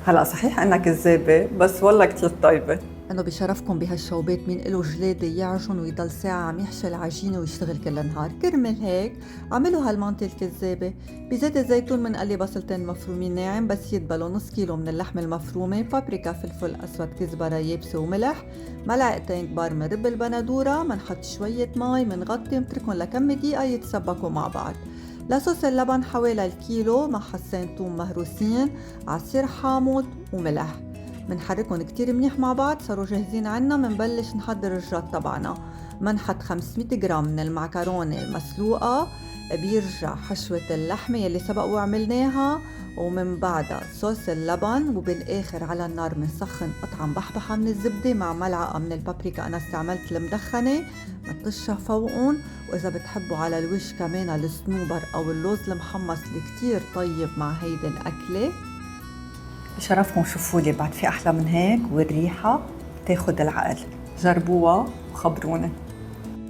هلا صحيح انك كذابة بس والله كتير طيبة. انه بشرفكم بهالشوبات مين إله جلادة يعجن ويضل ساعة عم يحشي العجينة ويشتغل كل النهار، كرمل هيك عملوا هالمانتي الكذابة. بزيت الزيتون منقلي بصلتين مفرومين ناعم بس يدبلوا نص كيلو من اللحمة المفرومة، بابريكا، فلفل أسود، كزبرة يابسة وملح، ملعقتين كبار من رب البندورة، منحط شوية مي، منغطي ونتركهم لكم دقيقة يتسبكوا مع بعض. لصوص اللبن حوالي الكيلو مع حصين توم مهروسين، عصير حامض وملح. منحركهم كتير منيح مع بعض. صاروا جاهزين عنا، منبلش نحضر الجات تبعنا. منحط 500 جرام من المعكرونة المسلوقة، بيرجع حشوة اللحمة يلي سبق وعملناها، ومن بعدها صوص اللبن، وبالآخر على النار منسخن قطعة مبحبحة من الزبدة مع ملعقة من البابريكا، أنا استعملت المدخنة، منطشها فوقهم. وإذا بتحبوا على الوش كمان الصنوبر أو اللوز المحمص اللي كتير طيب مع هيدي الأكلة. بشرفكم شوفوا لي بعد في احلى من هيك والريحة تاخد العقل. جربوها وخبروني.